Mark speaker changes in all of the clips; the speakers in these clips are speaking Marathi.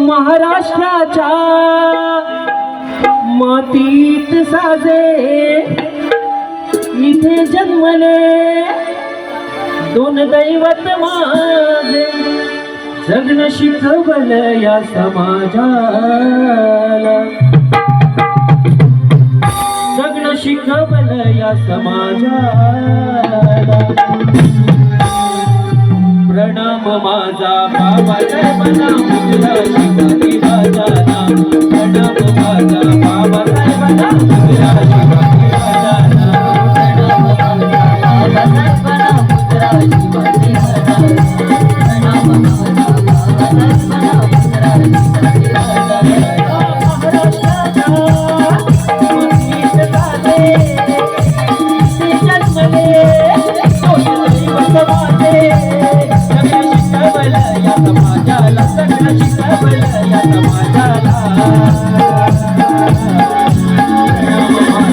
Speaker 1: महाराष्ट्राच्या मातीत साजे इथे जन्मले दोन दैवत माझे जगणं शिकवलं या समाजाला जगणं शिकवलं या समाजाला प्रणाम माझा बाबा साहेबांना मुजरा शिवाजी राजाना प्रणाम माझा बाबा साहेबांना मुजरा शिवाजी राजाना प्रणाम माझा बाबा साहेबांना मुजरा शिवाजी राजाना प्रणाम माझा बाबा साहेबांना मुजरा शिवाजी राजाना महाराष्ट्राच्या मातीत साजे जन्मले दोन दैवत माझे या समाजाला सगळं शिकवलं या समाजाला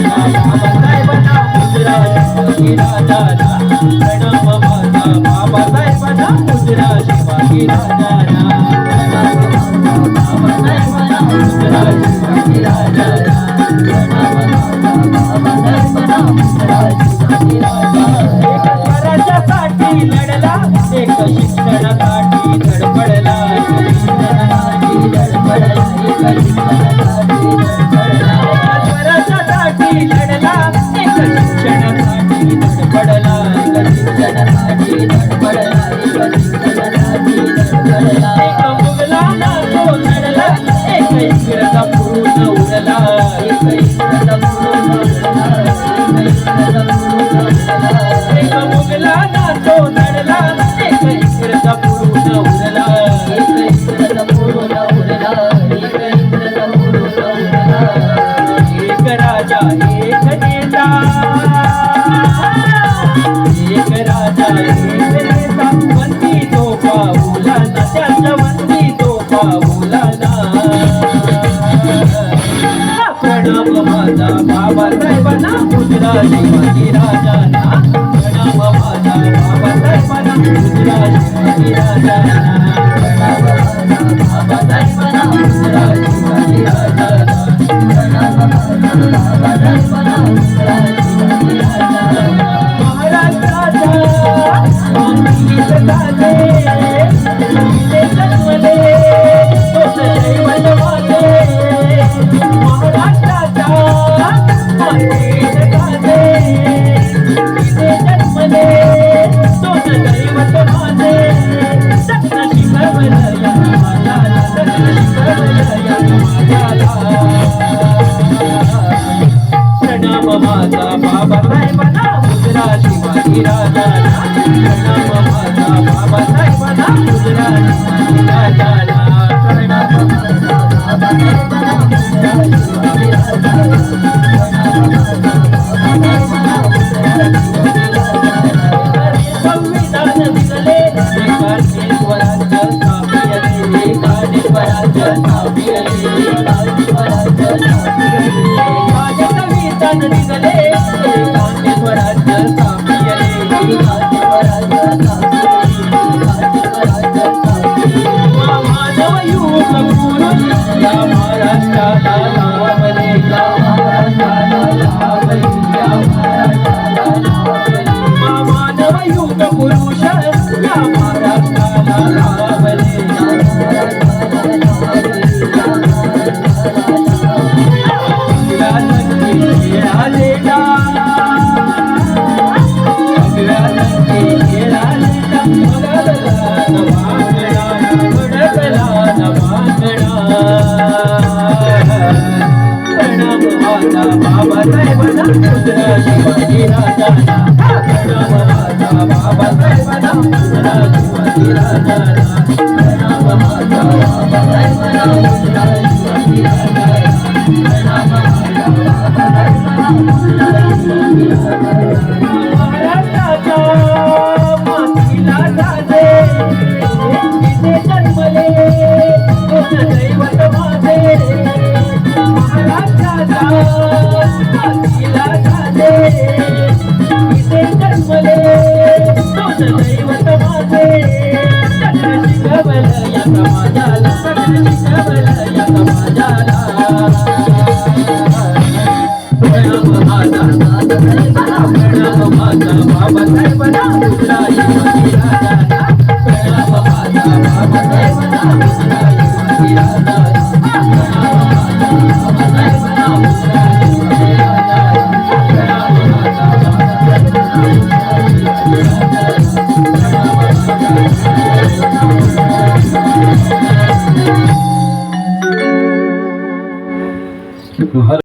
Speaker 1: बाबासाहेबांना मुजरा शिवाजी राजाला प्रणाम माझा बाबासाहेबांना मुजरा शिवाजी राजाला बाबासाहेबांना मुजरा शिवाजी राजाला बाबासाहेबांना मुजरा शिवाजी राजाला एक स्वराज्यासाठी लढला एक शिक्षणासाठी धडपडला स्वराज्यासाठी लढला एक शिक्षणासाठी धडपडला एक मुघलाला तो लढला एक इंग्रजा पूर्ण उडला एक मुघलाला तो लढला एक इंग्रजा पूर्ण उडला एक राजा एक नेता एक राजा एक नेता वंदी तो पाऊलाना त्याच्या वंदी तो पाऊलाना प्रणाम माझा बाबासाहेबांना मुजरा शिवाजी राजाना प्रणाम माझा बाबासाहेबांना मुजरा शिवाजी राजाना प्रणाम माझा बाबासाहेबांना मुजरा शिवाजी राजाना प्रणाम माझा बाबासाहेबांना मुजरा शिवाजी राजाना महाराष्ट्राच्या मातीत साजे इथे जन्मले दोन दैवत माझे महाराष्ट्राच्या मातीत साजे इथे जन्मले दोन दैवत माझे सगळं शिकवलं या समाजाला सगळं शिकवलं या समाजाला प्रणाम माझा बाबासाहेबांना मुजरा शिवाजी राजाला प्रणाम माझा बाबासाहेबांना मुजरा शिवाजी राजाला प्रणाम माझा बाबासाहेबांना मुजरा शिवाजी राजाला संविधान दिले एकाने स्वराज्य स्थापिले एकाने स्वराज्य स्थापिले एकाने स्वराज्य स्थापिले संविधान दिले एकाने स्वराज्य स्थापिले एकाने स्वराज्य स्थापिले मानव युग पुरुष या महाराष्ट्राला लाभले या महाराष्ट्राला लाभले या महाराष्ट्राला लाभले मानव युग पुरुष या महाराष्ट्राला लाभले या बाबासाहेबांना मुजरा शिवाजी राजाना प्रणाम माझा बाबासाहेबांना मुजरा शिवाजी राजाना प्रणाम माझा बाबासाहेबांना मुजरा शिवाजी राजाना प्रणाम माझा बाबासाहेबांना मुजरा शिवाजी राजाना महाराष्ट्राच्या मातीला साजे इथे जन्मले दोन दैवत दैवत माझे महाराष्ट्राचा मातीला झाले इथे जन्मले तोच दैवत माझे सगळं शिकवलं या समाजाला सगळं शिकवलं या समाजाला प्रणाम माझा प्रणाम माझा बाबासाहेबांना गुजराई राजाला प्रणाम माझा बाबासाहेबांना गुजराई राजाला प्रणाम माझा बाबासाहेबांना गुजराई राजाला प्रणाम माझा बाबासाहेबांना गुजराई राजाला